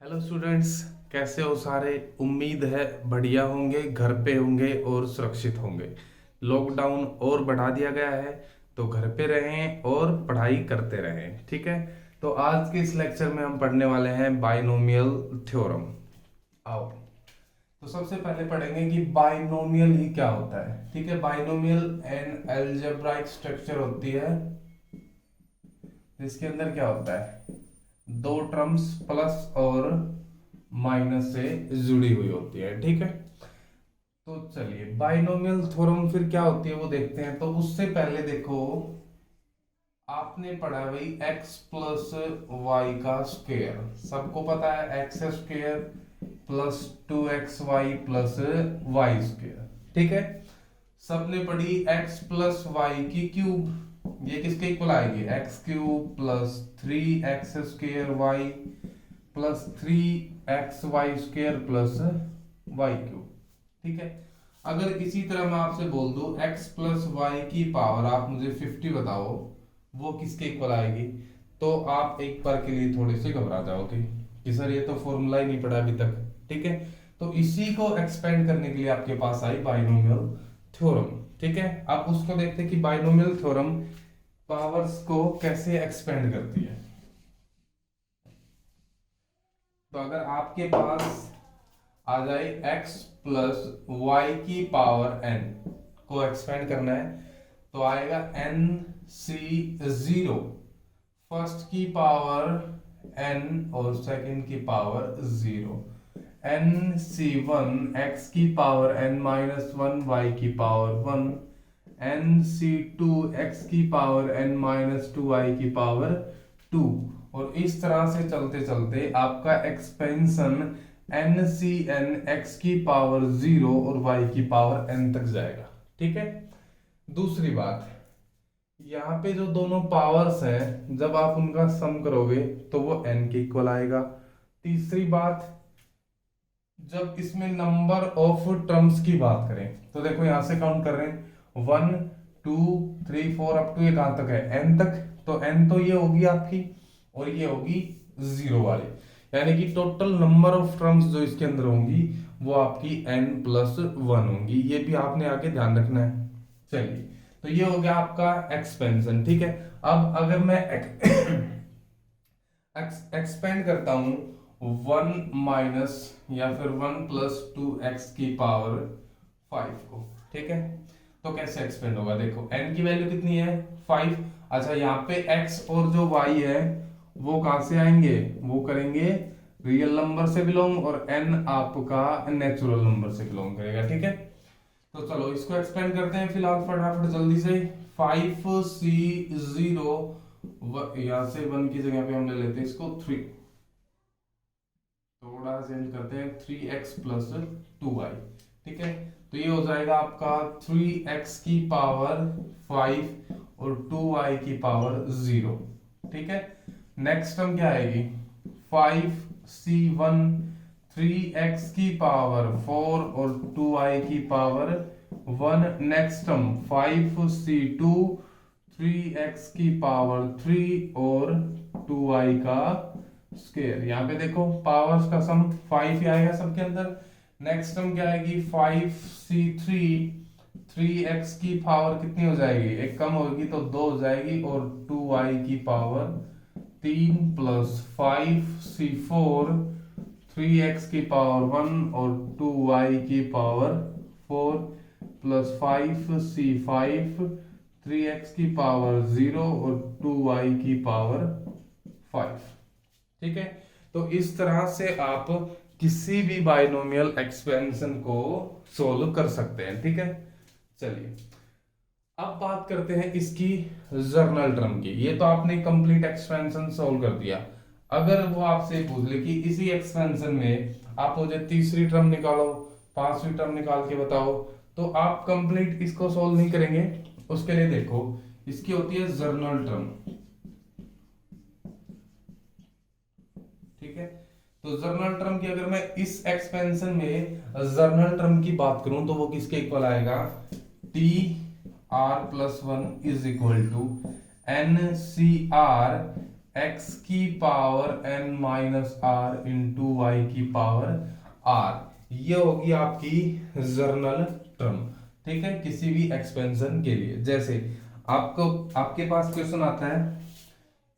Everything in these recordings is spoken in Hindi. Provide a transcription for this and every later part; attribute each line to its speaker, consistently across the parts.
Speaker 1: हेलो स्टूडेंट्स, कैसे हो सारे। उम्मीद है बढ़िया होंगे, घर पे होंगे और सुरक्षित होंगे। लॉकडाउन और बढ़ा दिया गया है तो घर पे रहें और पढ़ाई करते रहें। ठीक है, तो आज के इस लेक्चर में हम पढ़ने वाले हैं बाइनोमियल थ्योरम। आओ, तो सबसे पहले पढ़ेंगे कि बाइनोमियल ही क्या होता है। ठीक है, बाइनोमियल एन अलजेब्राइक स्ट्रक्चर होती है जिसके अंदर क्या होता है, दो टर्म्स प्लस और माइनस से जुड़ी हुई होती है। ठीक है, तो चलिए बाइनोमियल थ्योरम फिर क्या होती है वो देखते हैं। तो उससे पहले देखो, आपने पढ़ा भाई x प्लस वाई का स्क्वायर, सबको पता है x square plus 2xy plus y square. ठीक है, सबने पढ़ी x प्लस वाई की क्यूब, ये किसके इक्वल आएगी, x cube plus 3x square y plus 3xy square plus y cube. ठीक है, अगर इसी तरह मैं आपसे बोल दूं x प्लस वाई की पावर आप मुझे 50 बताओ, वो किसके इक्वल आएगी, तो आप एक बार के लिए थोड़े से घबरा जाओगे कि सर ये तो फॉर्मूला ही नहीं पढ़ा अभी तक। ठीक है, तो इसी को एक्सपेंड करने के लिए आपके पास आई बाइनोमियल थ्योरम। ठीक है, आप उसको देखते हैं कि बाइनोमियल थ्योरम पावर्स को कैसे एक्सपेंड करती है। तो अगर आपके पास आ जाए x प्लस वाई की पावर n को एक्सपेंड करना है, तो आएगा n सी जीरो, फर्स्ट की पावर n और सेकंड की power zero, n C one X की power n minus one Y की power one, n C two X की power n minus two Y की पावर टू। और इस तरह से चलते चलते आपका expansion N C N X की पावर जीरो और वाई की पावर एन तक जाएगा। ठीक है, दूसरी बात, यहाँ पे जो दोनों पावर्स हैं जब आप उनका सम करोगे तो वो एन के इक्वल आएगा। तीसरी बात, जब इसमें नंबर ऑफ टर्म्स की बात करें तो देखो यहां से काउंट कर रहे हैं 1 2 3 4 अप टू ये कहां तक है, एन तक। तो एन तो ये होगी आपकी और ये होगी जीरो वाली, यानी कि टोटल नंबर ऑफ टर्म्स जो इसके अंदर होंगी वो आपकी n प्लस वन होंगी। ये भी आपने आगे ध्यान रखना है। चलिए, तो ये हो गया आपका एक्सपेंशन। ठीक है, अब अगर मैं एक्सपेंड करता हूं वन माइनस या फिर वन प्लस टू एक्स की पावर फाइव को, ठीक है, तो कैसे एक्सपेंड होगा, देखो n की वैल्यू कितनी है, फाइव। अच्छा, यहाँ पे x और जो y है वो कहां से आएंगे, वो करेंगे रियल नंबर से बिलोंग, और n आपका नेचुरल नंबर से बिलोंग करेगा। ठीक है, तो चलो इसको एक्सपेंड करते हैं फिलहाल फटाफट जल्दी से। फाइव सी जीरो, यहां से वन की जगह पे हम ले लेते हैं इसको थ्री, थोड़ा चेंज करते हैं, 3x प्लस टू वाई। ठीक है, तो ये हो जाएगा आपका 3x की पावर 5 और 2y की पावर 0। ठीक है, नेक्स्ट टर्म क्या आएगी, 5c1 3x की पावर 4 और 2y की power 1। Next term 5c2 3x की पावर 3 और 2y का स्क्वायर। यहाँ पे देखो पावर्स का सम 5 ही आएगा सबके अंदर। नेक्स्ट टर्म क्या आएगी, 5c3 3x की पावर कितनी हो जाएगी, एक कम होगी तो 2 हो जाएगी, और 2y की पावर 3 प्लस 5c4 3x की पावर 1 और 2y की पावर 4 प्लस 5c5 3x की पावर 0 और 2y की पावर 5। ठीक है, तो इस तरह से आप किसी भी बाइनोमियल एक्सपेंशन को सोल्व कर सकते हैं। ठीक है, चलिए अब बात करते हैं इसकी जर्नल टर्म की। ये तो आपने कंप्लीट एक्सपेंशन सोल्व कर दिया। अगर वो आपसे पूछ ले कि इसी एक्सपेंशन में आप मुझे तीसरी टर्म निकालो, पांचवी टर्म निकाल के बताओ, तो आप कंप्लीट इसको सोल्व नहीं करेंगे। उसके लिए देखो, इसकी होती है जर्नल टर्म। ठीक है, तो जर्नल टर्म की अगर मैं इस एक्सपेंशन में जर्नल टर्म की बात करूं तो वो किसके इक्वल आएगा, t r plus one is equal to n c r x की power n minus r into y की पावर r। ये होगी आपकी जर्नल टर्म, ठीक है, किसी भी एक्सपेंशन के लिए। जैसे आपको आपके पास क्वेश्चन आता है,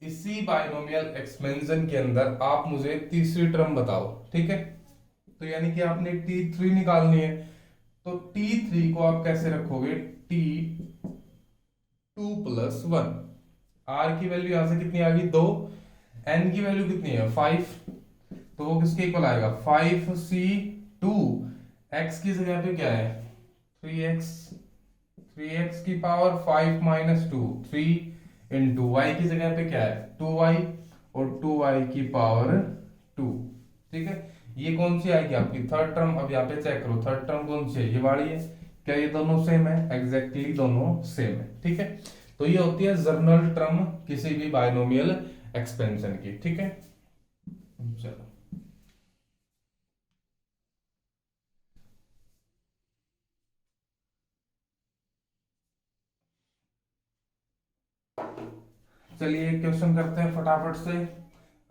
Speaker 1: इसी बाइनोमियल एक्सपेंशन के अंदर आप मुझे तीसरी टर्म बताओ, ठीक है। तो यानी कि आपने t3 निकालनी है, तो t3 को आप कैसे रखोगे, t2 प्लस 1। r की वैल्यू यहां से कितनी आ गई, 2। n की वैल्यू कितनी है, 5। तो वो किसके इक्वल आएगा, 5c2। x की जगह पे क्या है, 3x। 3x की पावर 5 माइनस 2, 3 इंटू वाई की जगह पे क्या है, 2y, और 2y की पावर 2। ठीक है, ये कौन सी आएगी आपकी थर्ड टर्म। अब यहाँ पे चेक करो थर्ड टर्म कौन सी है, ये वाली है। क्या ये दोनों सेम है, एग्जैक्टली दोनों सेम है, ठीक है। तो ये होती है जर्नल टर्म किसी भी बाइनोमियल एक्सपेंशन की, ठीक है। चलो चलिए क्वेश्चन करते हैं फटाफट से।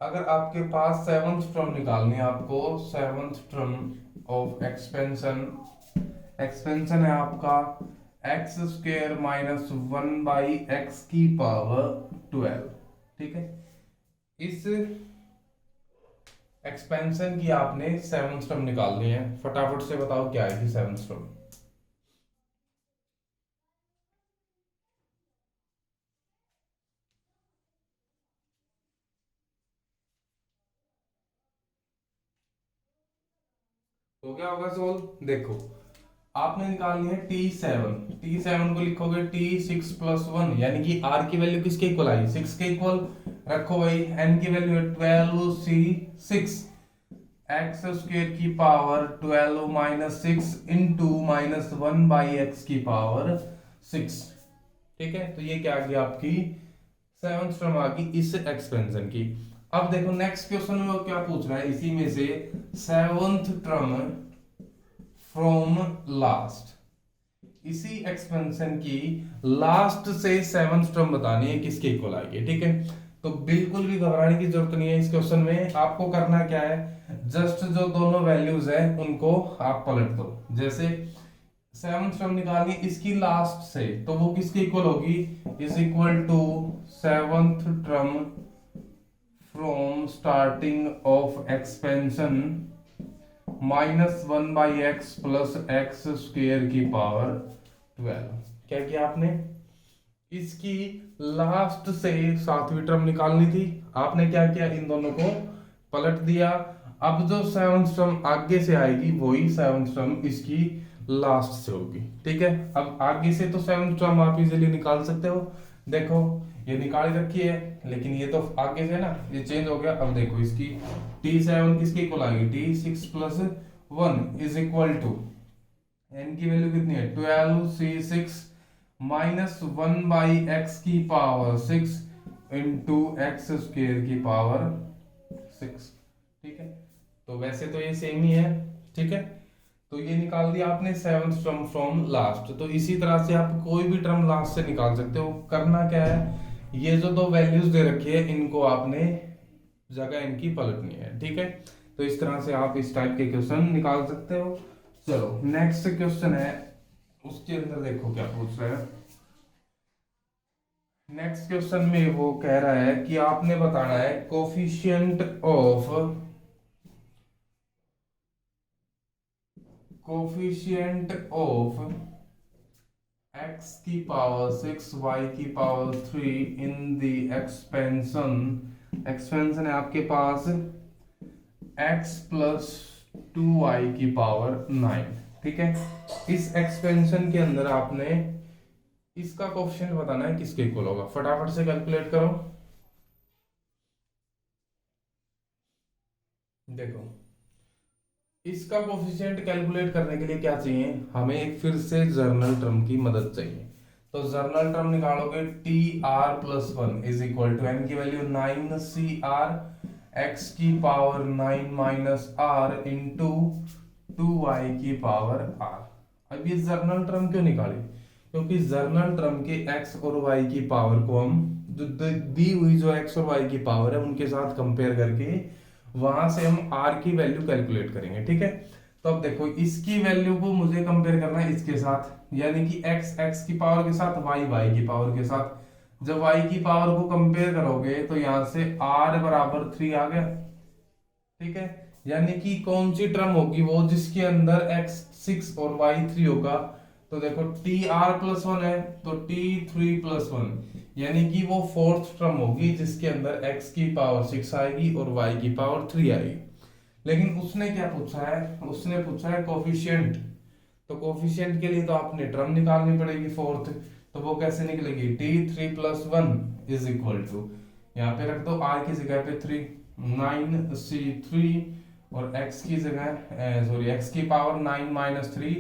Speaker 1: अगर आपके पास सेवंथ टर्म निकालनी है, आपको seventh term of expansion, expansion है आपका एक्स स्क्वेयर माइनस 1/x की पावर 12, ठीक है। इस एक्सपेंशन की आपने सेवंथ टर्म निकालनी है, फटाफट से बताओ क्या आएगी सेवंथ टर्म। तो क्या होगा सोल्व, देखो आपने निकालनी है t7। t7 को लिखोगे t6 प्लस 1, यानी कि r की वैल्यू किसके इक्वल आई, 6 के इक्वल रखो भाई। n की वैल्यू है 12c6, x स्क्वायर की power 12 minus 6 into minus 1/x की पावर 6, ठीक है। तो ये क्या आ गया आपकी सेवंथ टर्म आ गई इस एक्सपेंशन की। अब देखो नेक्स्ट क्वेश्चन में वो क्या पूछ रहा है, इसी में से सेवंथ टर्म फ्रॉम लास्ट, इसी एक्सपेंशन की लास्ट से सेवंथ टर्म बतानी है किसके इक्वल आएगी, ठीक है। तो बिल्कुल भी घबराने की जरूरत नहीं है इस क्वेश्चन में। आपको करना क्या है, जस्ट जो दोनों वैल्यूज है उनको आप पलट दो। जैसे सेवंथ टर्म निकालनी इसकी लास्ट से, तो वो किसके इक्वल होगी, is equal to seventh term from starting of expansion minus 1/x plus x square की पावर 12। क्या किया आपने, इसकी लास्ट से सातवीं टर्म निकालनी थी, आपने क्या किया, इन दोनों को पलट दिया। अब जो सेवंथ टर्म आगे से आएगी वही सेवंथ टर्म इसकी लास्ट से होगी, ठीक है। अब आगे से तो सेवंथ टर्म आप इजीली निकाल सकते हो। देखो ये निकाल रखी है, लेकिन ये तो आगे से ना, ये चेंज हो गया। अब देखो इसकी t7 किसके इक्वल आएगी, t6 plus 1 is equal to, n की वैल्यू कितनी है 12c6 माइनस 1/x की पावर 6 इंटू एक्स स्क्वेयर की पावर 6, ठीक है। तो वैसे तो ये सेम ही है, ठीक है। तो ये निकाल दिया आपने सेवंथ टर्म फ्रॉम लास्ट। तो इसी तरह से आप कोई भी टर्म लास्ट से निकाल सकते हो। करना क्या है, ये जो दो वैल्यूज दे रखी है इनको आपने जगह इनकी पलटनी है, ठीक है। तो इस तरह से आप इस टाइप के क्वेश्चन निकाल सकते हो। चलो नेक्स्ट क्वेश्चन है, उसके अंदर देखो क्या पूछ रहा है। नेक्स्ट क्वेश्चन में वो कह रहा है कि आपने बताना है कोफिशिएंट ऑफ x की पावर 6 y की power 3 in the expansion. Expansion है आपके पास x प्लस 2y की पावर 9, ठीक है। इस एक्सपेंशन के अंदर आपने इसका कोफिशिएंट बताना है किसके इक्वल होगा, फटाफट से कैलकुलेट करो। देखो इसका कोफिशिएंट कैलकुलेट करने के लिए क्या चाहिए, हमें एक फिर से जर्नल टर्म की मदद चाहिए। तो जर्नल टर्म निकालोगे t r plus 1 is equal to n की वैल्यू 9c r x की power 9 minus r into 2y की पावर r। अब ये जर्नल टर्म क्यों निकाली, क्योंकि जर्नल टर्म के x और y की पावर को हम दी हुई जो x और y की पावर है उनके साथ कंपेयर करके वहां से हम r की वैल्यू कैलकुलेट करेंगे, ठीक है। तो अब देखो इसकी वैल्यू को मुझे कंपेयर करना है इसके साथ, यानी कि x की पावर के साथ, y की पावर के साथ। जब y की पावर को कंपेयर करोगे तो यहां से r बराबर 3 आ गया, ठीक है। यानी कि कौन सी टर्म होगी वो जिसके अंदर x 6 और y 3 होगा। तो देखो टी आर प्लस वन है तो टी 3 प्लस वन, यानी कि वो फोर्थ टर्म होगी जिसके अंदर x की पावर 6 आएगी और y की पावर 3 आएगी। लेकिन उसने क्या पूछा है, उसने पूछा है कोफिशिएंट। तो कोफिशिएंट के लिए तो आपने टर्म निकालनी पड़ेगी फोर्थ। तो वो कैसे निकलेगी, t 3 plus one is equal to, यहाँ पे रख दो r की जगह पे 3, 9c3 और x की जगह सॉरी x की पावर 9 माइनस 3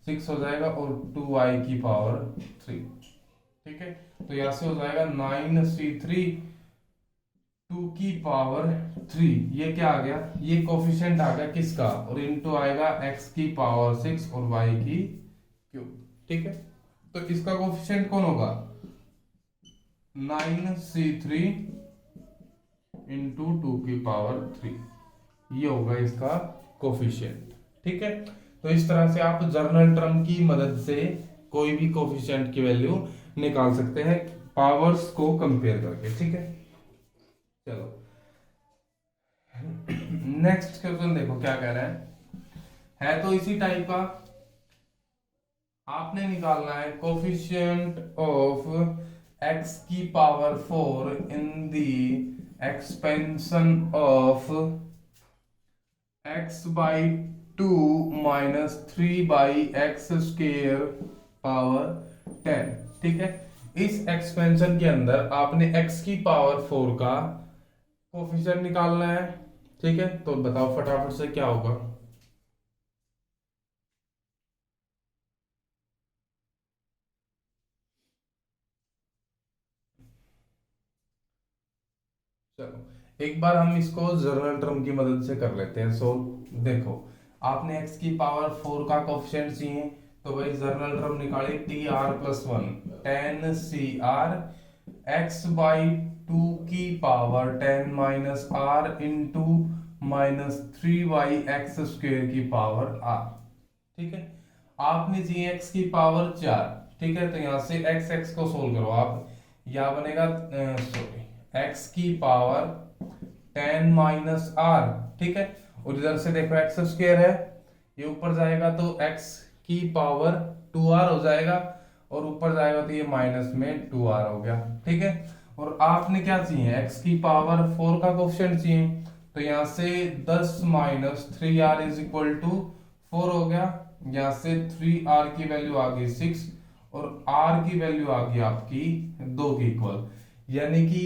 Speaker 1: 6 हो जाएगा और 2y की पावर 3, ठीक है। तो यहाँ से हो जाएगा 9c3 2 की पावर 3, ये क्या आ गया, ये कोफिशिएंट आ गया किसका, और इनटू आएगा x की पावर 6 और y की क्यूब, ठीक है। तो इसका कोफिशिएंट कौन होगा, 9c3 इंटू 2 की पावर 3, ये होगा इसका कोफिशिएंट, ठीक है। तो इस तरह से आप जर्नल टर्म की मदद से कोई भी कोफिशिएंट की वैल्यू निकाल सकते हैं पावर्स को कंपेयर करके, ठीक है। चलो नेक्स्ट क्वेश्चन देखो क्या कह रहा है तो इसी टाइप का। आपने निकालना है कोफिशिएंट ऑफ x की power 4 in the expansion of x by 2 minus 3 by x square power 10, ठीक है। इस एक्सपेंशन के अंदर आपने x की पावर 4 का कोफिशिएंट निकालना है, ठीक है। तो बताओ फटाफट से क्या होगा। चलो एक बार हम इसको जर्नल टर्म की मदद से कर लेते हैं। सो देखो आपने x की पावर 4 का कोफिशिएंट चाहिए, तो भाई जर्नल टर्म निकाले t r plus one 10 c r x by 2 की power 10 minus r into minus 3y x square की पावर आर, ठीक है। आपने चाहिए x की पावर 4, ठीक है। तो यहां से x को सोल्व करो आप, यह बनेगा सॉरी x की पावर 10 माइनस आर, ठीक है। और इधर से देखो एक्स स्क्वायर है, ये ऊपर जाएगा तो x की पावर 2r हो जाएगा और ऊपर जाएगा तो ये माइनस में 2r हो गया, ठीक है। और आपने क्या चाहिए, x की पावर 4 का कोफिशिएंट चाहिए, तो यहां से 10 minus 3r is equal to 4 हो गया। यहां से 3r की वैल्यू आ गई 6 और r की वैल्यू आ गई आपकी 2 की इक्वल, यानी कि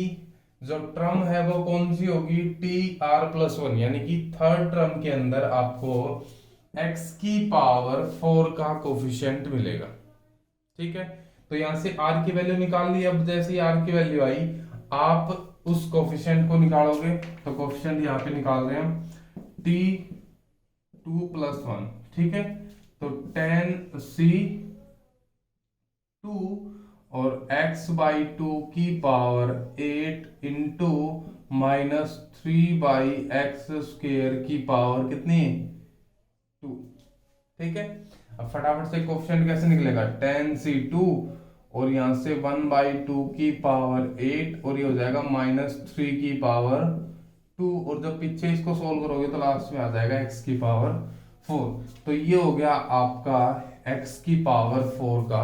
Speaker 1: जो टर्म है वो कौन सी होगी, टी आर प्लस वन, यानी कि थर्ड टर्म के अंदर आपको x की पावर 4 का कोफिशिएंट मिलेगा, ठीक है। तो यहां से r की वैल्यू निकाल ली। अब जैसे ही r की वैल्यू आई आप उस कोफिशिएंट को निकालोगे, तो कोफिशिएंट यहाँ पे निकाल रहे हैं हम t 2 प्लस वन, ठीक है। तो 10c2 और x बाई 2 की power 8 into minus 3 by x square की पावर कितनी 2, ठीक है। अब फटाफट से कोफिशिएंट कैसे निकलेगा, 10c2 और यहां से 1 बाई 2 की पावर 8 और ये हो जाएगा माइनस 3 की पावर 2, और जब पीछे इसको सोल्व करोगे तो लास्ट में आ जाएगा x की पावर 4। तो ये हो गया आपका x की पावर 4 का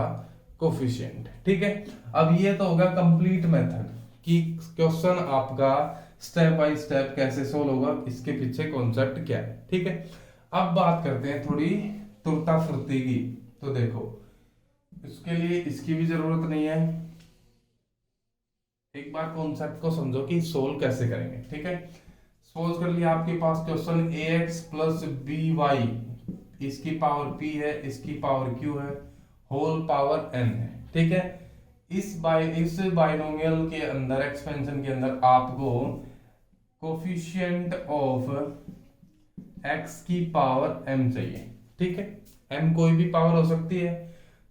Speaker 1: कोफिशिएंट, ठीक है। अब ये तो होगा कंप्लीट मेथड कि क्वेश्चन आपका स्टेप बाय स्टेप कैसे सोल्व होगा, इसके पीछे कॉन्सेप्ट क्या है, ठीक है। अब बात करते हैं थोड़ी तुरता फुर्ती की। तो देखो इसके लिए इसकी भी जरूरत नहीं है, एक बार कॉन्सेप्ट को समझो कि सोल्व कैसे करेंगे, ठीक है। सोल्व कर लिया, आपके पास क्वेश्चन ax प्लस by, इसकी पावर p है, इसकी पावर q है, होल पावर n है, ठीक है। इस बाइनोमियल के अंदर एक्सपेंशन के अंदर आपको कोफिशिएंट ऑफ x की पावर m चाहिए, ठीक है। m कोई भी पावर हो सकती है,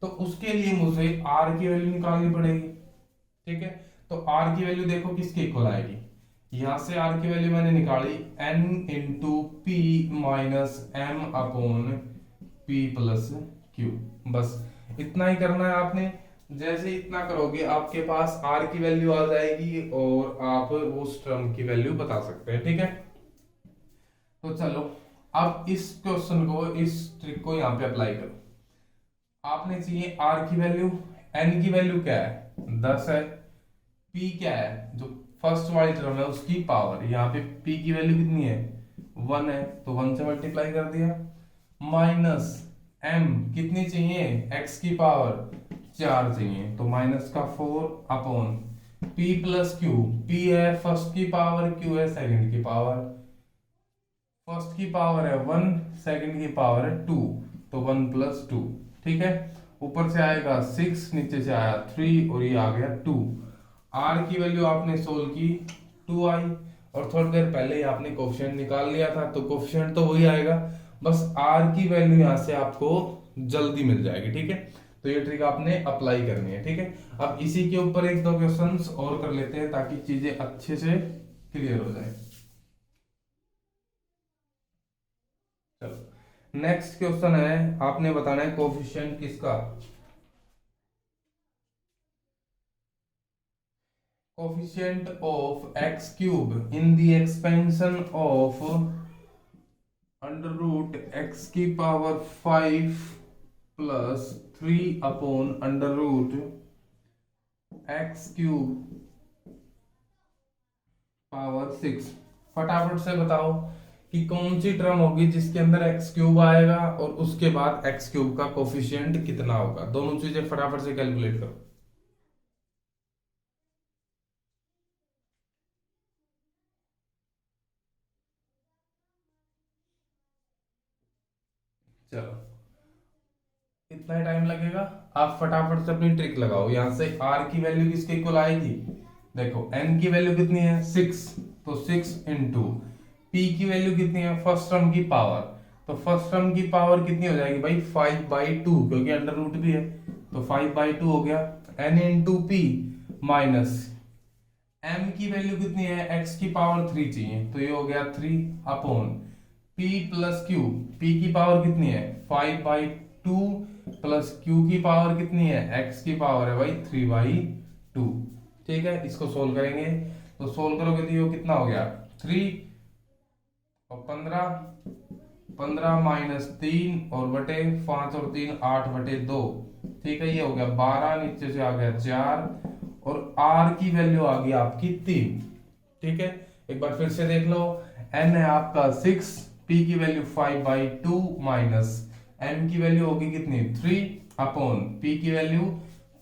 Speaker 1: तो उसके लिए मुझे r की वैल्यू निकालनी पड़ेगी, ठीक है। तो आर की वैल्यू देखो किसके इक्वल आएगी, यहां से आर की वैल्यू मैंने निकाली n into p minus m upon p plus q. बस इतना ही करना है आपने। जैसे इतना करोगे आपके पास आर की वैल्यू आ जाएगी और आप उस टर्म की वैल्यू बता सकते हैं, ठीक है। तो चलो अब इस क्वेश्चन को, इस ट्रिक को यहाँ पे अप्लाई करो। आपने चाहिए आर की वैल्यू, एन की वैल्यू क्या है 10 है, पी क्या है जो फर्स्ट वाली टर्म है उसकी पावर, यहाँ पे पी की वैल्यू कितनी है 1 है तो 1 से मल्टीप्लाई कर दिया, माइनस एम कितनी चाहिए एक्स की पावर 4 चाहिए तो माइनस का 4 upon p plus Q, P है फर्स्ट की पावर, क्यू है सेकंड की पावर, फर्स्ट की पावर है 1, सेकंड की पावर है 2 तो 1 प्लस 2, ठीक है। ऊपर से आएगा 6, नीचे से आया 3 और ये आ गया 2। आर की वैल्यू आपने सोल्व की 2 आई, और थोड़ी देर पहले ही आपने कोफिशिएंट निकाल लिया था तो कोफिशिएंट तो वही आएगा, बस आर की वैल्यू यहां से आपको जल्दी मिल जाएगी, ठीक है। तो ये ट्रिक आपने अप्लाई करनी है, ठीक है। अब इसी के ऊपर एक दो क्वेश्चंस और कर लेते हैं ताकि चीजें अच्छे से क्लियर हो जाए। चलो नेक्स्ट क्वेश्चन है, आपने बताना है कोफिशिएंट किसका, coefficient of X cube in the expansion of under root X की power 5 plus 3 upon under root X cube power 6। फटाफट से बताओ कि कौन सी टर्म होगी जिसके अंदर एक्स क्यूब आएगा और उसके बाद एक्स क्यूब का कोफिशिएंट कितना होगा, दोनों चीजें फटाफट से कैलकुलेट करो। चलो इतना ही टाइम लगेगा, आप फटाफट से अपनी ट्रिक लगाओ। यहां से आर की वैल्यू किसके इक्वल आएगी, देखो एन की वैल्यू कितनी है 6 तो 6 इंटू पी की वैल्यू कितनी है फर्स्ट टर्म की पावर, तो फर्स्ट टर्म की पावर कितनी हो जाएगी भाई 5/2 क्योंकि अंडर रूट भी है तो 5/2 हो गया, n into p minus m की वैल्यू कितनी है एक्स की पावर 3 चाहिए तो ये हो गया 3 upon p plus Q, P की पावर कितनी है 5/2 प्लस क्यू की पावर कितनी है एक्स की पावर है भाई 3/2, ठीक है। इसको सोल्व करेंगे तो सोल्व करोगे तो ये कितना हो गया 3 और 15 माइनस 3 और बटे 5 और 3 8/2, ठीक है। ये हो गया 12, नीचे से आ गया 4 और आर की वैल्यू आ गई आपकी 3, ठीक है। एक बार फिर से देख लो, एन है आपका 6, पी की वैल्यू 5/2 माइनस एम की वैल्यू होगी कितनी 3 अपॉन पी की वैल्यू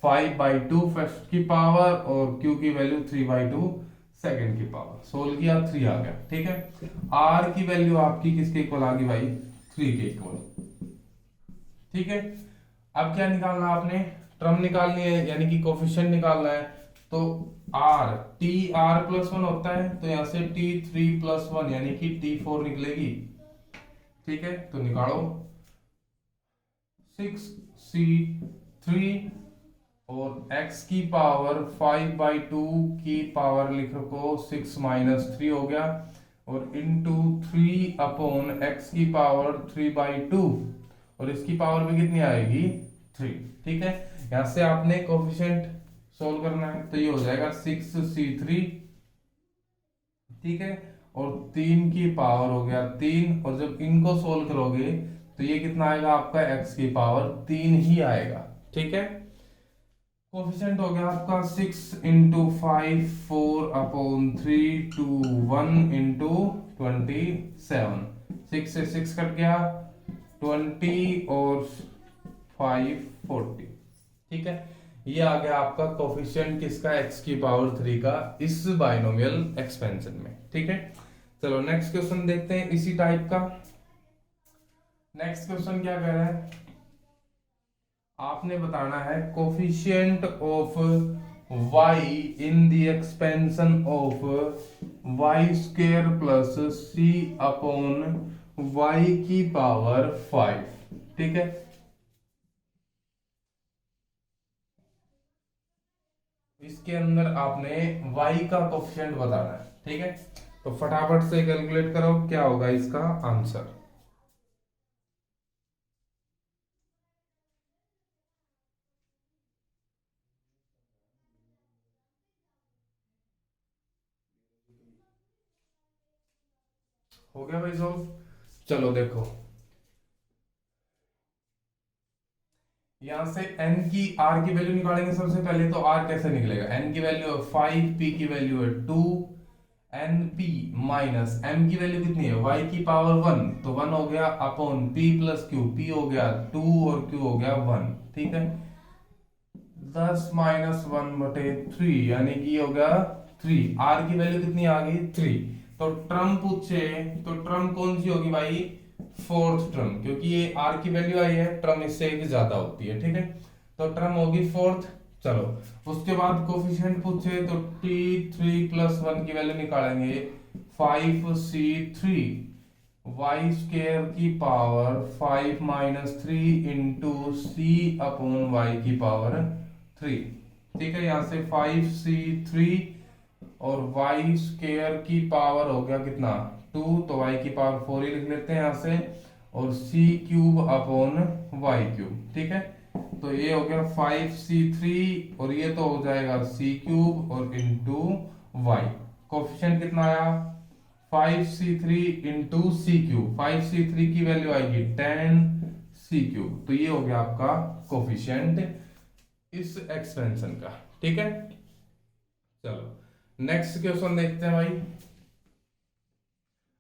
Speaker 1: 5/2 फर्स्ट की पावर और क्यू की वैल्यू 3/2 सेकंड की पावर, सोल्व किया 3 आ गया, ठीक है। आर की वैल्यू आपकी किसके इक्वल आ गई भाई 3 के इक्वल, ठीक है। अब क्या निकालना आपने, टर्म निकालनी है यानी कि कोफिशिएंट निकालना है। तो आर टी आर प्लस 1 होता है तो यहां से T3 प्लस 1 यानी कि T4 निकलेगी, ठीक है। तो निकालो 6C3 और x की पावर 5/2 की पावर लिख रखो 6 माइनस 3 हो गया और इंटू 3 अपॉन एक्स की पावर 3/2 और इसकी पावर भी कितनी आएगी 3, ठीक है। यहां से आपने कोफिशिएंट सोल्व करना है तो ये हो जाएगा 6C3, ठीक है, और 3 की पावर हो गया 3 और जब इनको सोल्व करोगे तो ये कितना आएगा आपका x की पावर 3 ही आएगा, ठीक है। कोफिशिएंट हो गया आपका 6 इंटू 5 4 अपॉन 3 2 1 इंटू 27, 6 से 6 कट गया 20 और 5 40, ठीक है। ये आ गया आपका कोफिशिएंट किसका x की पावर 3 का इस बाइनोमियल एक्सपेंशन में, ठीक है। चलो नेक्स्ट क्वेश्चन देखते हैं इसी टाइप का। नेक्स्ट क्वेश्चन क्या कह रहा है, आपने बताना है coefficient of y in the expansion of y square plus c upon y की पावर 5, ठीक है। इसके अंदर आपने y का कोफिशिएंट बताना है, ठीक है। तो फटाफट से कैलकुलेट करो क्या होगा इसका आंसर। हो गया भाई सॉल्व। चलो देखो, यहां से n की r की वैल्यू निकालेंगे सबसे पहले। तो r कैसे निकलेगा, n की वैल्यू है 5, p की वैल्यू है 2, एन पी माइनस m की वैल्यू कितनी है y की पावर 1, तो 1 हो गया upon p plus q, p हो गया 2 और q हो गया 1, ठीक है। 10 - 1/3 यानी कि हो गया 3। r की वैल्यू कितनी आ गई 3। तो ट्रम पूछे तो ट्रम कौन सी होगी भाई, फोर्थ ट्रम, क्योंकि ये r की वैल्यू आई है, ट्रम इससे एक ज्यादा होती है, ठीक है। तो ट्रम होगी फोर्थ। चलो उसके बाद कोफिशिएंट पूछे तो t3 + 1 की वैल्यू निकालेंगे 5c3 वाई स्क्वायर की पावर 5 - 3 इंटू सी अपॉन वाई की पावर 3, ठीक है। यहां से 5c3 और वाई स्क्वायर की पावर हो गया कितना 2, तो वाई की पावर 4 ही लिख लेते हैं यहां से, और c³ अपॉन वाई क्यूब, ठीक है। तो ये हो गया 5c3 और ये तो हो जाएगा c³ और इंटू वाई। कोफिशिएंट कितना आया 5c3 इंटू c³। 5c3 की वैल्यू आएगी 10c³, तो ये हो गया आपका कोफिशिएंट इस एक्सपेंशन का, ठीक है। चलो नेक्स्ट क्वेश्चन देखते हैं भाई।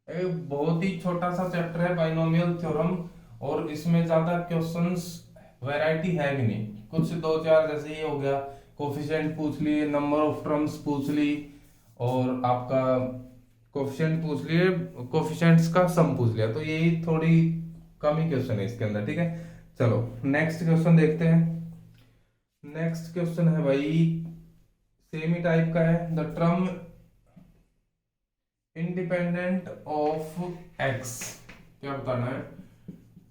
Speaker 1: एक बहुत ही छोटा सा चैप्टर है बाइनोमियल थ्योरम, और इसमें ज्यादा क्वेश्चंस वैरायटी है भी नहीं, कुछ दो चार जैसे ये हो गया, कोफिशिएंट पूछ लिए, नंबर ऑफ टर्म्स पूछ ली, और आपका कोफिशिएंट पूछ लिए, कोफिशिएंट्स का सम पूछ लिया, तो यही थोड़ी कम ही क्वेश्चन है इसके अंदर, ठीक है। चलो नेक्स्ट क्वेश्चन देखते हैं। नेक्स्ट क्वेश्चन है भाई सेम ही टाइप का है। The term independent of x, क्या बताना है,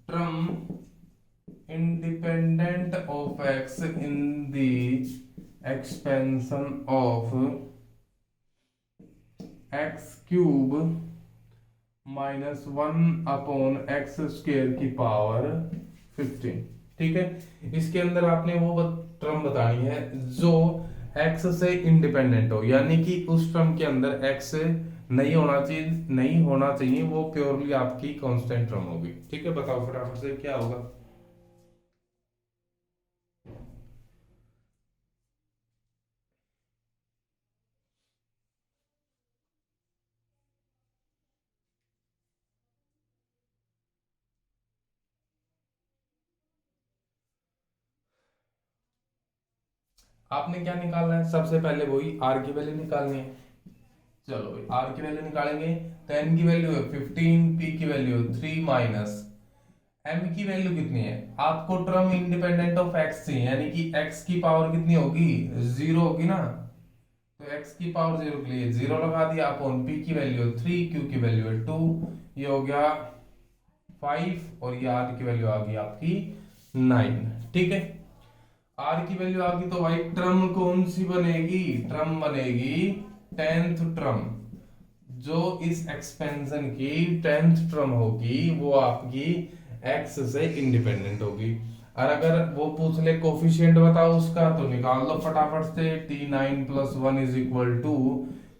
Speaker 1: term independent of x in the expansion of x³ -1/x² की पावर 15, ठीक है। इसके अंदर आपने वो टर्म बतानी है जो x से इंडिपेंडेंट हो, यानी कि उस टर्म के अंदर x नहीं होना चाहिए, वो प्योरली आपकी कांस्टेंट टर्म होगी, ठीक है। बताओ फटाफट से क्या होगा। आपने क्या निकालना है, सबसे पहले वही r की वैल्यू निकालनी है। चलो भाई r की वैल्यू निकालेंगे, तो n की वैल्यू है 15, p की वैल्यू 3 माइनस m की वैल्यू कितनी है, आपको टर्म इंडिपेंडेंट ऑफ x चाहिए, यानी कि x की पावर कितनी होगी 0 होगी ना, तो x की पावर 0 के लिए 0 लगा दिया, अपॉन p की वैल्यू 3, q की वैल्यू 2, ये हो गया 5, और ये r की वैल्यू आ गई आपकी 9, ठीक है। r की वैल्यू आ गई, तो भाई टर्म कौन सी बनेगी, टर्म बनेगी 10th टर्म, जो इस एक्सपेंशन की 10th टर्म होगी वो आपकी x से इंडिपेंडेंट होगी। और अगर वो पूछ ले कोफिशिएंट बताओ उसका, तो निकाल लो फटाफट से, t9 + 1 =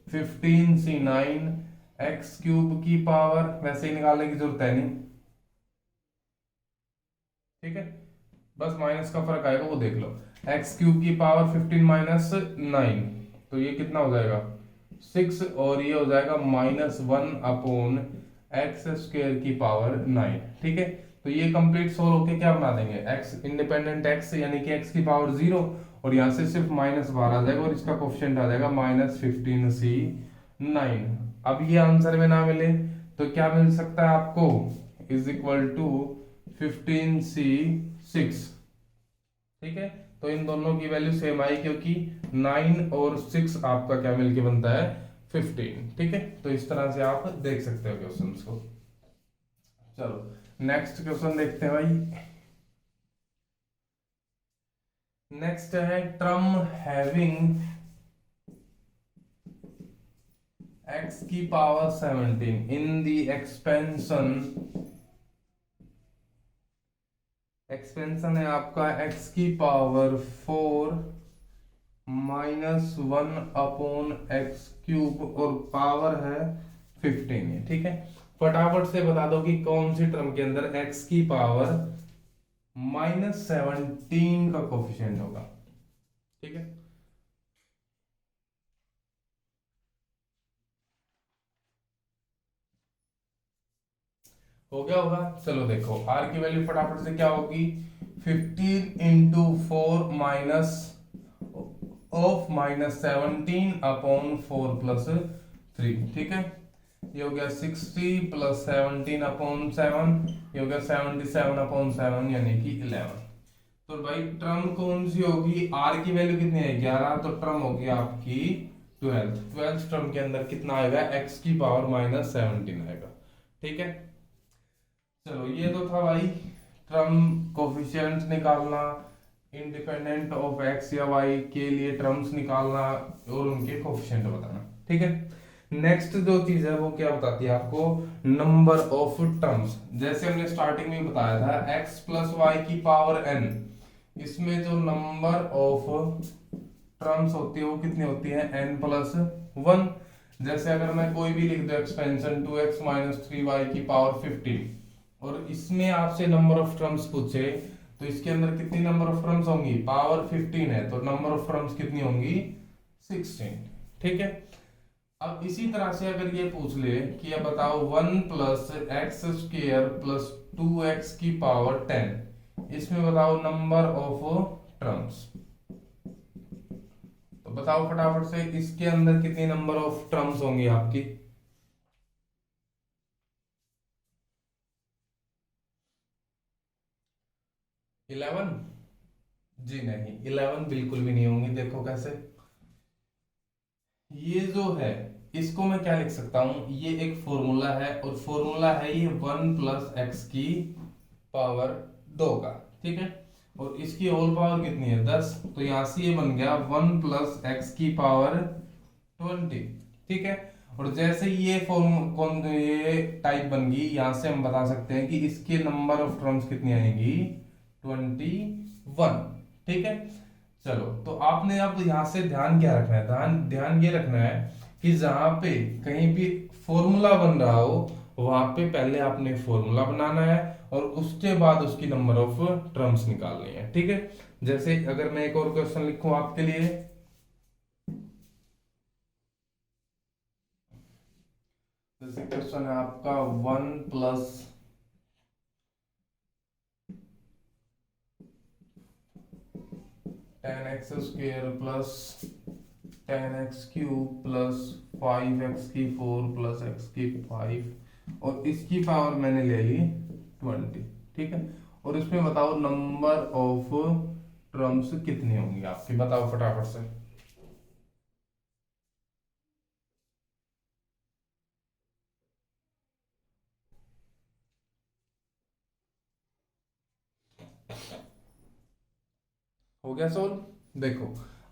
Speaker 1: 15c9 x³ की पावर, वैसे ही निकालने की जरूरत है नहीं, ठीक है। बस माइनस का फर्क आएगा वो देख लो, x³ की पावर 15 - 9, तो ये कितना हो जाएगा 6, और ये हो जाएगा -1/x² की पावर 9, ठीक है। तो ये कंप्लीट सोल्व होके क्या बना देंगे, x इंडिपेंडेंट x यानी कि x की पावर 0, और यहाँ से सिर्फ माइनस बार आ जाएगा, और इसका कोफिशिएंट आ जाएगा -15c9। अब ये आंसर में ना मिले तो क्या मिल सकता है आपको, = 15c6, ठीक है। तो इन दोनों की वैल्यू सेम आई, क्योंकि 9 और 6 आपका क्या मिलके बनता है 15, ठीक है। तो इस तरह से आप देख सकते हो क्वेश्चंस को। चलो नेक्स्ट क्वेश्चन देखते हैं भाई। नेक्स्ट है टर्म हैविंग x की पावर 17 इन दी एक्सपेंशन है आपका x की पावर 4 -1/x³ और पावर है 15 है, ठीक है। फटाफट से बता दो कि कौन सी टर्म के अंदर x की पावर -17 का कोफिशिएंट होगा, ठीक है। हो गया होगा, चलो देखो r की वैल्यू फटाफट से क्या होगी, 15 × 4 माइनस ऑफ -17/4 + 3, ठीक है। ये हो गया 60 + 17/7, ये हो गया 77/7 यानी कि 11। तो भाई टर्म कौन सी होगी, r की वैल्यू कितनी है 11, तो टर्म होगी आपकी 12th टर्म के अंदर कितना आएगा, x की पावर -17 आएगा, ठीक है। चलो ये तो था भाई टर्म कोफिशिएंट्स निकालना, इंडिपेंडेंट ऑफ x या y के लिए टर्म्स निकालना और उनके कोफिशिएंट बताना, ठीक है। नेक्स्ट जो चीज है वो क्या बताती है आपको, नंबर ऑफ टर्म्स। जैसे हमने स्टार्टिंग में बताया था x + y की पावर n, इसमें जो नंबर ऑफ टर्म्स होती है वो कितनी होती है, n+1। जैसे अगर मैं कोई भी लिख दूं एक्सपेंशन 2x - 3y की पावर 15 और इसमें आपसे नंबर ऑफ टर्म्स पूछे तो इसके अंदर कितनी नंबर ऑफ टर्म्स होंगी, पावर 15 है तो नंबर ऑफ टर्म्स कितनी होंगी, 16, ठीक है। अब इसी तरह से अगर ये पूछ ले कि अब बताओ 1 + x² + 2x की पावर 10, इसमें बताओ नंबर ऑफ टर्म्स, तो बताओ फटाफट से इसके अंदर कितनी नंबर ऑफ टर्म्स होंगी आपकी, 11? जी नहीं, 11 बिल्कुल भी नहीं होंगी। देखो कैसे, ये जो है इसको मैं क्या लिख सकता हूं, ये एक फॉर्मूला है और फॉर्मूला है ये 1 + x की पावर 2 का, ठीक है। और इसकी होल पावर कितनी है 10, तो यहां से ये बन गया 1 + x की पावर 20, ठीक है। और जैसे ये फॉर्म कौन ये टाइप बन गई, यहां से हम बता सकते हैं कि इसके नंबर ऑफ टर्म्स कितनी आएंगी, 21, ठीक है। चलो तो आपने अब यहां से ध्यान क्या रखना है, ध्यान ध्यान ये रखना है कि जहां पे कहीं भी फॉर्मूला बन रहा हो वहां पे पहले आपने फॉर्मूला बनाना है और उसके बाद उसकी नंबर ऑफ टर्म्स निकालनी है, ठीक है। जैसे अगर मैं एक और क्वेश्चन लिखूं आपके लिए, जैसे क्वेश्चन है आपका 1 + 10x² + 10x³ + 5x⁴ + x⁵ और इसकी पावर मैंने ले ली 20, ठीक है। और इसमें बताओ नंबर ऑफ टर्म्स कितनी होंगी आपकी, बताओ फटाफट से। हो गया सोल्व। देखो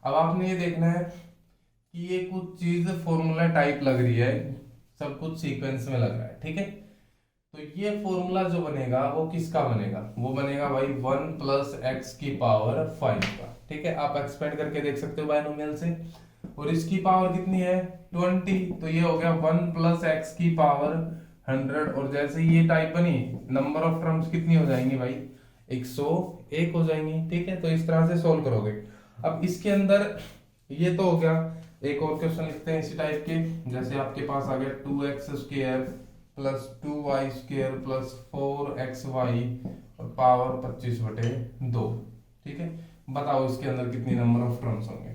Speaker 1: अब आपने ये देखना है कि ये कुछ चीज फॉर्मूला टाइप लग रही है, सब कुछ सीक्वेंस में लग रहा है, ठीक है। तो ये फॉर्मूला जो बनेगा वो किसका बनेगा, वो बनेगा भाई 1 + x की पावर 5 का, ठीक है। आप एक्सपेंड करके देख सकते हो बायनोमियल से। और इसकी पावर कितनी है 20, तो ये हो गया 1 + x की पावर 100। और जैसे ये टाइप बनी, नंबर ऑफ टर्म्स कितनी हो जाएंगी भाई, 101 हो जाएंगी, ठीक है। तो इस तरह से सोल्व करोगे। अब इसके अंदर ये तो हो गया, एक और क्वेश्चन लिखते हैं इसी टाइप के। जैसे आपके पास आ गया 2x² + 2y² + 4xy और पावर 25/2, ठीक है। बताओ इसके अंदर कितनी नंबर ऑफ टर्म्स होंगे।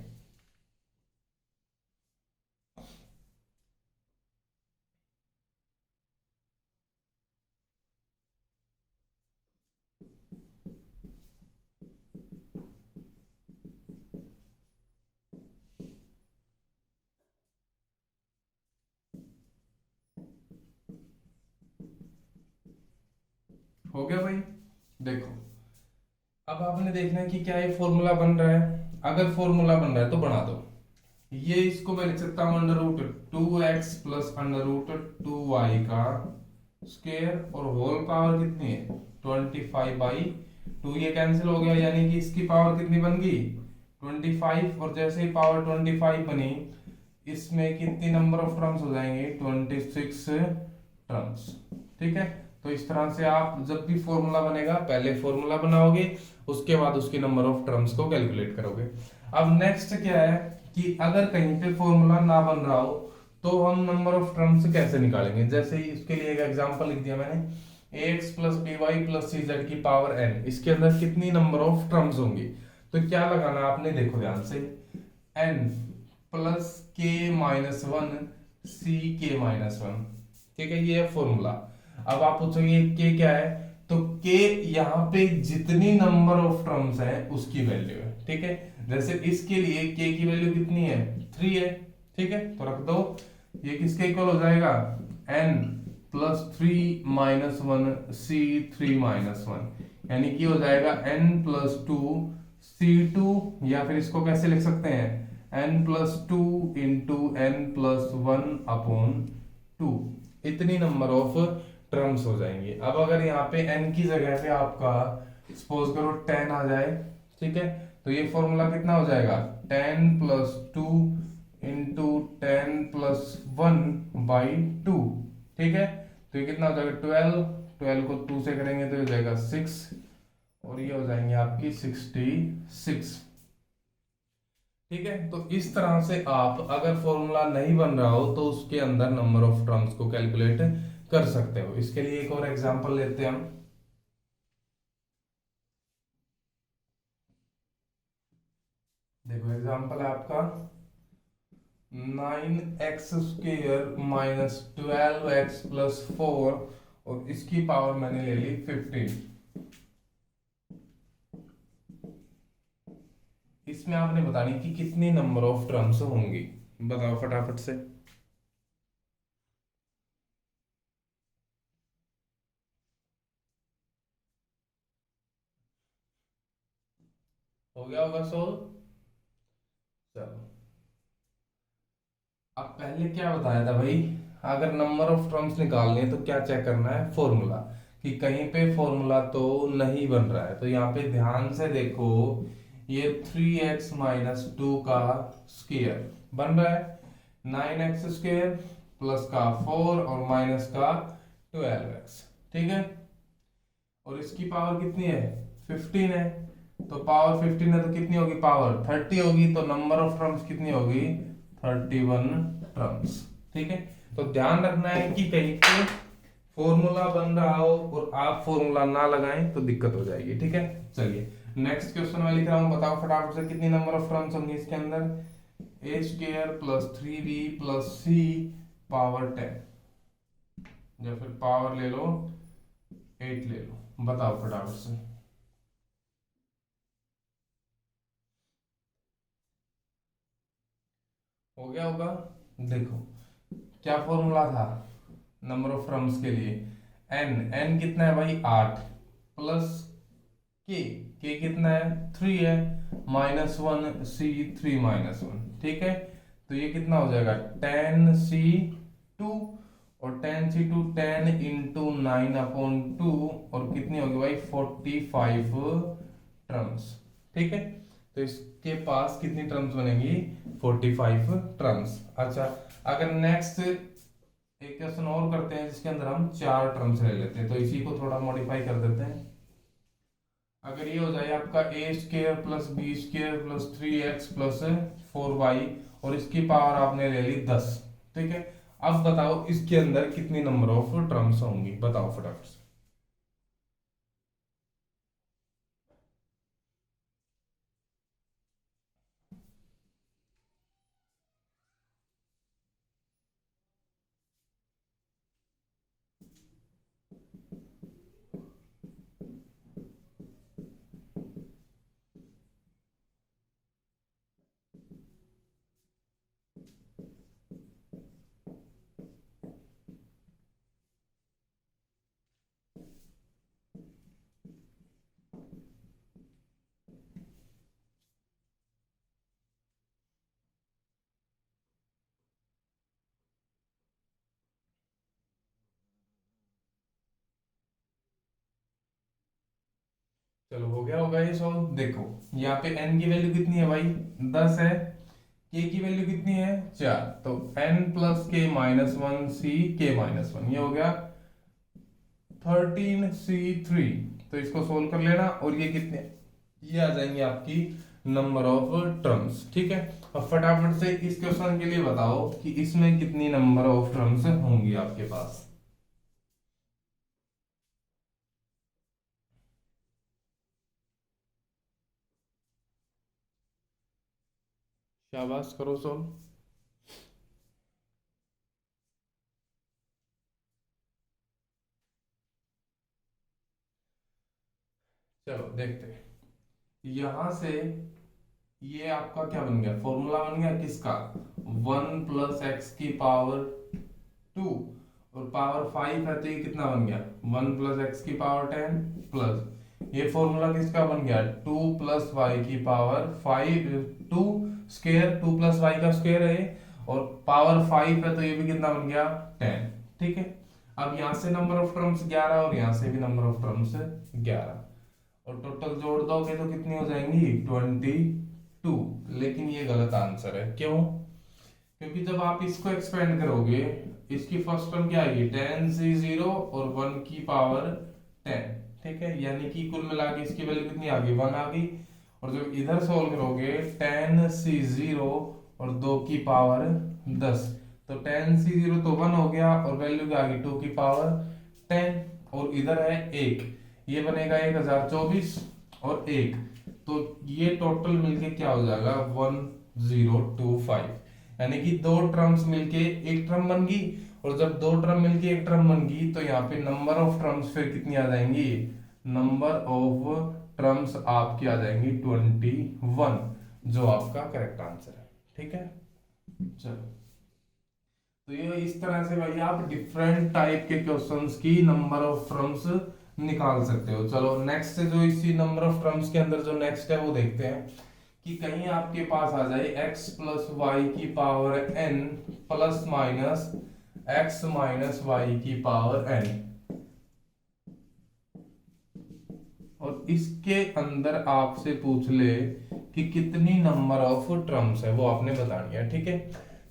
Speaker 1: हो गया भाई। देखो अब आपने देखना है कि क्या ये फॉर्मूला बन रहा है, अगर फॉर्मूला बन रहा है तो बना दो, ये इसको मैं लिख सकता हूँ under root 2x plus under root 2y का स्क्वायर, और होल पावर कितनी है 25/2। ये कैंसिल हो गया, यानी कि इसकी पावर कितनी बन गई 25, और जैसे ही पावर 25 बनी, इसमें कितनी नंबर ऑफ टर्म्स हो जाएंगे 26 टर्म्स। ठीक है, तो इस तरह से आप जब भी फॉर्मूला बनेगा पहले फॉर्मूला बनाओगे, उसके बाद उसकी नंबर ऑफ टर्म्स को कैलकुलेट करोगे। अब नेक्स्ट क्या है कि अगर कहीं पे फॉर्मूला ना बन रहा हो तो हम नंबर ऑफ टर्म्स कैसे निकालेंगे। जैसे ही इसके लिए एक एग्जांपल लिख दिया मैंने, ax plus by plus cz की पावर n, इसके अंदर कितनी नंबर ऑफ टर्म्स होंगी। तो क्या लगाना आपने, देखो ध्यान से, n प्लस के माइनस वन सी के माइनस वन। ठीक है, ये है फॉर्मूला। अब आप पूछोगे के क्या है, तो के यहाँ पे जितनी नंबर ऑफ टर्म्स है उसकी वैल्यू है। ठीक है, जैसे इसके लिए के की वैल्यू कितनी है 3 है। ठीक है, तो रख दो, ये किसके इक्वल हो जाएगा n प्लस 3 माइनस वन सी 3 माइनस वन, यानी कि हो जाएगा n प्लस 2 C2, या फिर इसको कैसे लिख सकते हैं n plus 2 into n plus one upon 2। इतनी नंबर ऑफ टर्म्स हो जाएंगे। अब अगर यहाँ पे n की जगह पे आपका सपोज करो 10 आ जाए, ठीक है, तो ये फॉर्मूला कितना हो जाएगा 10 प्लस 2 इंटू 10 प्लस 1/2। ठीक है, तो ये कितना हो जाएगा 12, 12 को 2 से करेंगे तो हो जाएगा 6, और ये हो जाएंगे आपकी 66। ठीक है, तो इस तरह से आप अगर फॉर्मूला नहीं बन रहा हो तो उसके अंदर नंबर ऑफ टर्म्स को कैलकुलेट कर सकते हो। इसके लिए एक और एग्जांपल लेते हैं हम। देखो एग्जांपल है आपका 9x² माइनस 12x प्लस 4, और इसकी पावर मैंने ले ली 15। इसमें आपने बतानी कि कितनी नंबर ऑफ टर्म्स होंगी, बताओ फटाफट से। हो गया होगा सोल्व। चलो, अब पहले क्या बताया था भाई, अगर नंबर ऑफ टर्म्स निकालनी है तो क्या चेक करना है फॉर्मूला, कि कहीं पे फॉर्मूला तो नहीं बन रहा है। तो यहाँ पे ध्यान से देखो, ये 3x माइनस 2 का स्क्वायर बन रहा है, 9x² प्लस का 4 और माइनस का 12x। ठीक है, और इसकी पावर कितनी है 15 है, तो पावर 15 है तो कितनी होगी पावर 30 होगी, तो नंबर ऑफ टर्म्स कितनी होगी 31 टर्म्स। ठीक है, तो ध्यान रखना है कि कहीं पे फॉर्मूला बन रहा हो और आप फॉर्मूला ना लगाएं तो दिक्कत हो जाएगी। ठीक है, चलिए नेक्स्ट क्वेश्चन मैं लिख रहा हूं, बताओ फटाफट से कितनी नंबर ऑफ टर्म्स होंगी इसके अंदर। a² plus 3b plus c power 10, या फिर पावर ले लो 8 ले लो, बताओ फटाफट से। हो गया होगा। देखो क्या फॉर्मूला था नंबर ऑफ टर्म्स के लिए, n कितना है भाई 8 प्लस के कितना है 3 है, माइनस वन सी 3 माइनस वन। ठीक है, तो ये कितना हो जाएगा 10c2, और 10c2 10 इंटू 9/2, और कितनी होगी भाई 45 टर्म्स। ठीक है, तो इसके पास कितनी टर्म्स बनेंगी 45 टर्म्स। अच्छा, अगर नेक्स्ट एक क्वेश्चन और करते हैं जिसके अंदर हम 4 टर्म्स ले लेते हैं, तो इसी को थोड़ा मॉडिफाई कर देते हैं। अगर ये हो जाए आपका a² plus b² plus 3x plus 4y, और इसकी पावर आपने ले ली 10। ठीक है, अब बताओ इसके अंदर कितनी नंबर ऑफ टर्म्स होंगी, बताओ फटाफट से। चलो हो गया होगा ये सॉल्व। देखो यहाँ पे n की वैल्यू कितनी है भाई, 10 है। k की वैल्यू कितनी है, 4। तो n प्लस के माइनस वन सी के माइनस वन, ये हो गया 13c3। तो इसको सोल्व कर लेना, और ये कितने, ये आ जाएंगे आपकी नंबर ऑफ टर्म्स। ठीक है, अब फटाफट से इस क्वेश्चन के लिए बताओ कि इसमें कितनी नंबर ऑफ टर्म्स होंगी आपके पास। शाबाश, करो सोल्व। चलो देखते हैं, यहां से ये आपका क्या बन गया, फॉर्मूला बन गया किसका, 1 + x की पावर 2, और पावर 5 है तो ये कितना बन गया, 1 + x की पावर 10 प्लस ये फॉर्मूला किसका बन गया, 2 + y की पावर 5, 2 स्क्वायर, 2 + y का स्क्वायर है, और पावर 5 है तो ये भी कितना बन गया, 10। ठीक है, अब यहां से नंबर ऑफ टर्म्स 11, और यहां से भी नंबर ऑफ टर्म्स 11, और टोटल जोड़ दोगे तो कितनी हो जाएंगी, 22। लेकिन ये गलत आंसर है, क्यों, क्योंकि जब आप इसको एक्सपेंड करोगे, इसकी फर्स्ट टर्म क्या आएगी, 10c0 और 1 की पावर 10। ठीक है, यानी कि कुल मिला के इसकी वैल्यू कितनी आ गई, 1 आ गई। और जब इधर सोल्व करोगे 10c0 और 2 की पावर 10, तो 10c0 तो 1 हो गया, और वैल्यू क्या आ गई, 2 की पावर 10, और इधर है 1, ये बनेगा 1024 और 1, तो ये टोटल मिलके क्या हो जाएगा, 1025। यानी कि दो टर्म्स मिलके एक टर्म बन गई, और जब दो टर्म मिलके एक टर्म बन गई तो यहाँ पे नंबर ऑफ टर्म्स फिर कितनी आ जाएंगी, नंबर ऑफ टर्म्स आपकी आ जाएंगी 21, जो आपका करेक्ट आंसर है। ठीक है, चलो, तो ये इस तरह से भाई आप डिफरेंट टाइप के क्वेश्चंस की नंबर ऑफ टर्म्स निकाल सकते हो। चलो नेक्स्ट, जो इसी नंबर ऑफ टर्म्स के अंदर जो नेक्स्ट है वो देखते हैं, कि कहीं आपके पास आ जाए x + y की power n plus minus x - y की पावर n, और इसके अंदर आपसे पूछ ले कि कितनी नंबर ऑफ टर्म्स है, वो आपने बतानी है। ठीक है,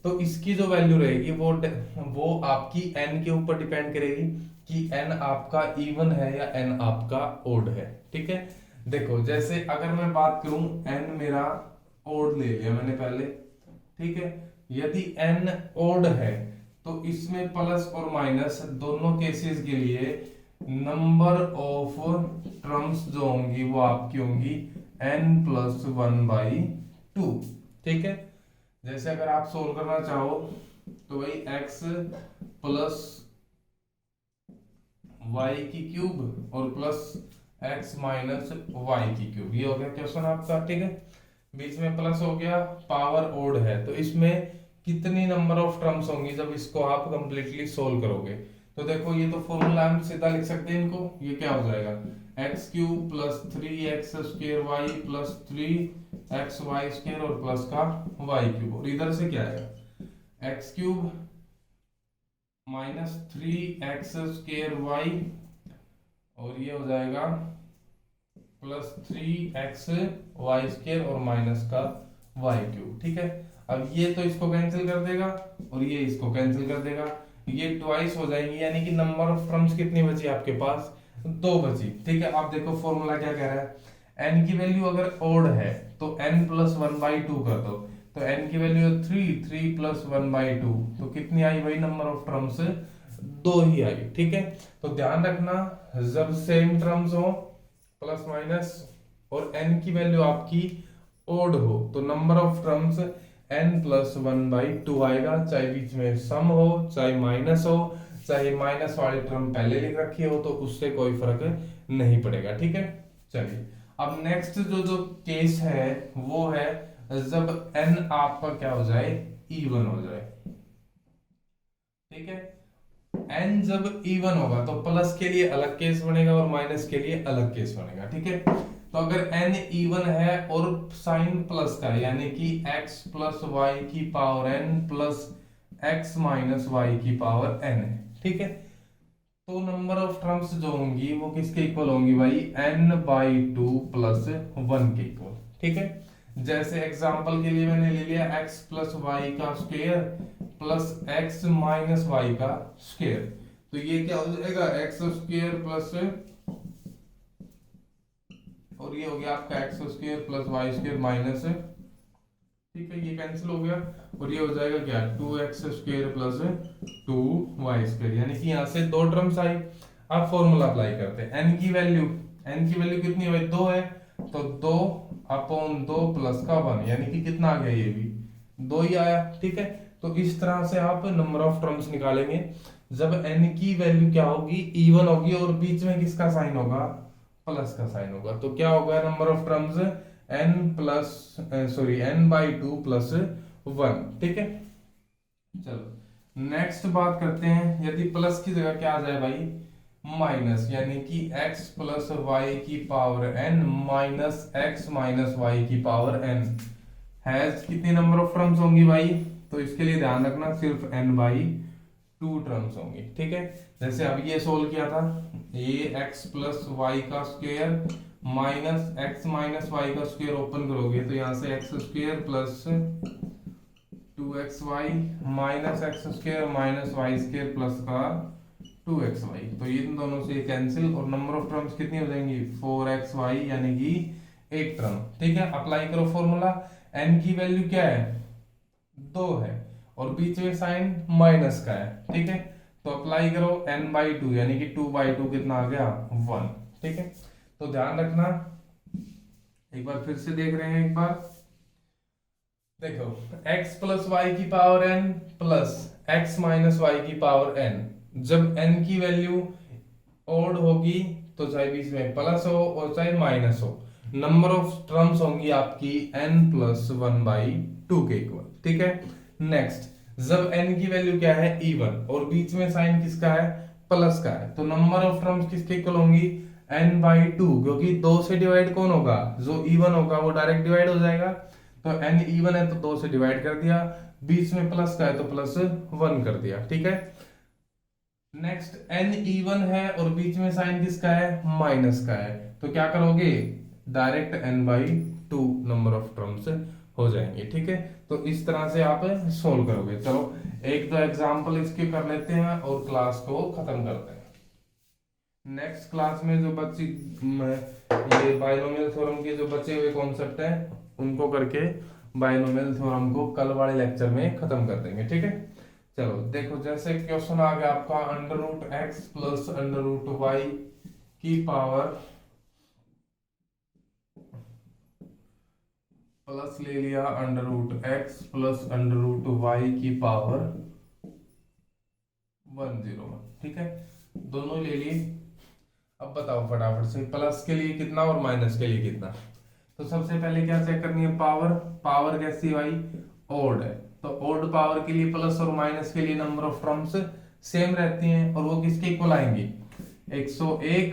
Speaker 1: तो इसकी जो वैल्यू रहेगी वो आपकी n के ऊपर डिपेंड करेगी कि n आपका इवन है या n आपका ओड है। ठीक है, देखो जैसे अगर मैं बात करूं, n मेरा ओड ले लिया मैंने पहले। ठीक है, यदि n ओड है तो इसमें प्लस और माइनस दोनों केसेस के लिए नंबर ऑफ टर्म्स जो होंगी वो आपकी होंगी n + 1/2। ठीक है, जैसे अगर आप सोल्व करना चाहो तो भाई x + y की क्यूब और प्लस x - y की क्यूब, ये हो गया क्वेश्चन आपका। ठीक है, बीच में प्लस हो गया, पावर ओड है, तो इसमें कितनी नंबर ऑफ टर्म्स होंगी जब इसको आप कंप्लीटली सोल्व करोगे। तो देखो ये तो फॉर्मूला हम सीधा लिख सकते हैं इनको, ये क्या हो जाएगा, x³ + 3x² y + 3xy² और प्लस का y³, और इधर से क्या आएगा, x³ - 3x² y, और ये हो जाएगा प्लस 3xy² और माइनस का y³। ठीक है, अब ये तो इसको कैंसिल कर देगा, और ये इसको कैंसिल कर देगा, ये ट्वाइस हो जाएंगी, यानी कि नंबर ऑफ टर्म्स कितनी बची आपके पास, 2 बची। ठीक है, आप देखो फॉर्मूला क्या कह रहा है, n की वैल्यू अगर ओड है तो n + 1/2 कर दो, तो n की वैल्यू 3 + 1/2, तो कितनी आई भाई नंबर ऑफ टर्म्स, 2 ही आई। ठीक है, तो ध्यान रखना जब सेम टर्म्स हो प्लस माइनस और n की वैल्यू आपकी ओड हो तो नंबर ऑफ टर्म्स n + 1/2 आएगा, चाहे बीच में सम हो चाहे माइनस हो, चाहे माइनस वाली टर्म पहले लिख रखी हो, तो उससे कोई फर्क नहीं पड़ेगा। ठीक है, चलिए अब नेक्स्ट जो केस है वो है जब n आपका क्या हो जाए, इवन हो जाए। ठीक है, n जब इवन होगा तो प्लस के लिए अलग केस बनेगा और माइनस के लिए अलग केस बनेगा। ठीक है, तो अगर n इवन है और साइन प्लस का है, यानी कि x + y की power n plus x - y की पावर n है। ठीक है, तो नंबर ऑफ टर्म्स जो होंगी वो किसके इक्वल होंगी भाई, n/2 प्लस 1 के इक्वल। ठीक है, जैसे एग्जांपल के लिए मैंने ले लिया x प्लस वाई का square plus x minus y का स्क्वायर। तो ये क्या हो जाएगा, एक्स स्क्वायर प्लस, और ये हो गया आपका x square plus y square minus, ठीक है, ये कैंसिल हो गया, और ये हो जाएगा क्या, 2x² प्लस 2y², यानी कि यहाँ से दो टर्म्स आई। अब फॉर्मूला अप्लाई करते हैं, n की वैल्यू कितनी है भाई, 2 है, तो 2/2 प्लस का 1, यानी कि कितना आ गया, ये भी 2 ही आया। ठीक है, तो इस तरह से आप नंबर ऑफ टर्म्स निकालेंगे जब n की वैल्यू क्या होगी, इवन होगी, और बीच में किसका साइन होगा, प्लस का साइन होगा। तो क्या होगा number of terms, n/2 plus 1। ठीक है, चलो नेक्स्ट बात करते हैं, यदि प्लस की जगह क्या आ जाए भाई, माइनस, यानी कि x प्लस वाई की power n minus x minus y की पावर n हैज कितनी नंबर ऑफ टर्म्स होंगी भाई, तो इसके लिए ध्यान रखना सिर्फ n/2 टर्म्स होंगी। ठीक है, जैसे अब ये सोल्व किया था, ये x प्लस वाई का square minus x minus y का स्क्वायर ओपन करोगे तो यहाँ से x² plus 2xy minus x² minus y² plus का 2xy, तो ये इन दोनों से कैंसिल, और नंबर ऑफ टर्म्स कितनी हो जाएंगी, 4xy, यानी कि एक टर्म। ठीक है, अप्लाई करो फॉर्मूला, n की वैल्यू क्या है, 2 है, और बीच में साइन माइनस का है। ठीक है, तो अप्लाई करो n/2, यानी कि 2/2 कितना आ गया, 1। ठीक है, तो ध्यान रखना, एक बार फिर से देख रहे हैं, एक बार देखो, x प्लस वाई की power n plus x minus y की पावर n, जब n की वैल्यू ओड होगी तो चाहे बीच में प्लस हो और चाहे माइनस हो, नंबर ऑफ टर्म्स होंगी आपकी n प्लस 1/2 के इक्वल। ठीक है, नेक्स्ट, जब n की वैल्यू क्या है, इवन, और बीच में साइन किसका है, प्लस का है, तो नंबर ऑफ टर्म्स किसके इक्वल होंगी, n/2, क्योंकि 2 से डिवाइड कौन होगा, जो इवन होगा वो डायरेक्ट डिवाइड हो जाएगा, तो n इवन है तो 2 से डिवाइड कर दिया, बीच में प्लस का है तो प्लस 1 कर दिया। ठीक है, नेक्स्ट, n इवन है और बीच में साइन किसका है, माइनस का है, तो क्या करोगे, direct n/2 number of terms हो जाएंगे। ठीक है, तो इस तरह से आप सोल्व करोगे। चलो एक दो एग्जांपल इसके कर लेते हैं और क्लास को खत्म करते हैं। नेक्स्ट क्लास में जो बच्ची ये बाइनोमियल थ्योरम के जो बचे हुए कॉन्सेप्ट हैं उनको करके बाइनोमियल थ्योरम को कल वाले लेक्चर में खत्म कर देंगे। ठीक है, चलो देखो, जैसे क्वेश्चन आ गया आपका √x प्लस √y की पावर प्लस ले लिया √x प्लस √y की पावर 101। ठीक है, दोनों ले लिए। अब बताओ फटाफट से, प्लस के लिए कितना और माइनस के लिए कितना। तो सबसे पहले क्या चेक करनी है, पावर कैसी भाई, ओड है, तो ओड पावर के लिए प्लस और माइनस के लिए नंबर ऑफ टर्म्स सेम रहती हैं, और वो किसके इक्वल आएंगी, 101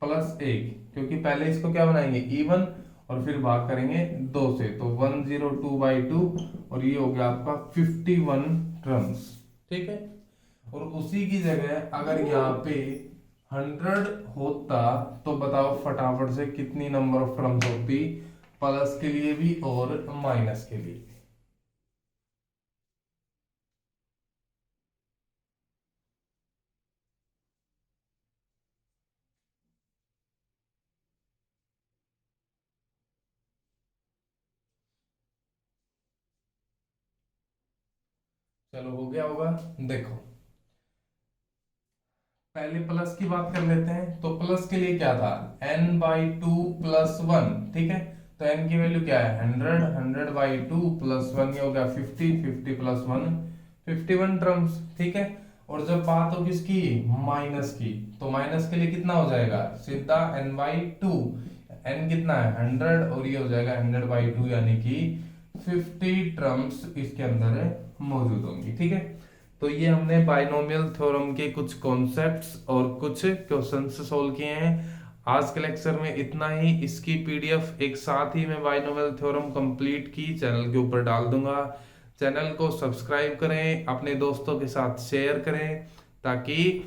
Speaker 1: प्लस 1, क्योंकि पहले इसको क्या बनाएंगे, इवन, और फिर भाग करेंगे 2 से, तो 102/2, और ये हो गया आपका 51 टर्म्स। ठीक है, और उसी की जगह अगर यहाँ पे 100 होता तो बताओ फटाफट से कितनी नंबर ऑफ टर्म्स होती, प्लस के लिए भी और माइनस के लिए भी। चलो हो गया होगा। देखो पहले प्लस की बात कर लेते हैं, तो प्लस के लिए क्या था, n/2 प्लस 1। ठीक है, तो n की वैल्यू क्या है, 100/2 प्लस 1, ये हो गया 50 प्लस 1 51 टर्म्स। ठीक है, और जब बात हो किसकी, माइनस की, तो माइनस के लिए कितना हो जाएगा, सीधा n/2, n कितना है 100, और ये हो जाएगा 100/2, यानी कि 50 टर्म्स इसके अंदर मौजूद होंगी। ठीक है, तो ये हमने बाइनोमियल थ्योरम के कुछ कॉन्सेप्ट्स और कुछ क्वेश्चंस सोल्व किए हैं। आज के लेक्चर में इतना ही। इसकी पीडीएफ एक साथ ही मैं बाइनोमियल थ्योरम कंप्लीट की चैनल के ऊपर डाल दूंगा। चैनल को सब्सक्राइब करें, अपने दोस्तों के साथ शेयर करें, ताकि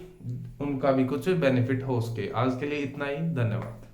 Speaker 1: उनका भी कुछ बेनिफिट हो सके। आज के लिए इतना ही, धन्यवाद।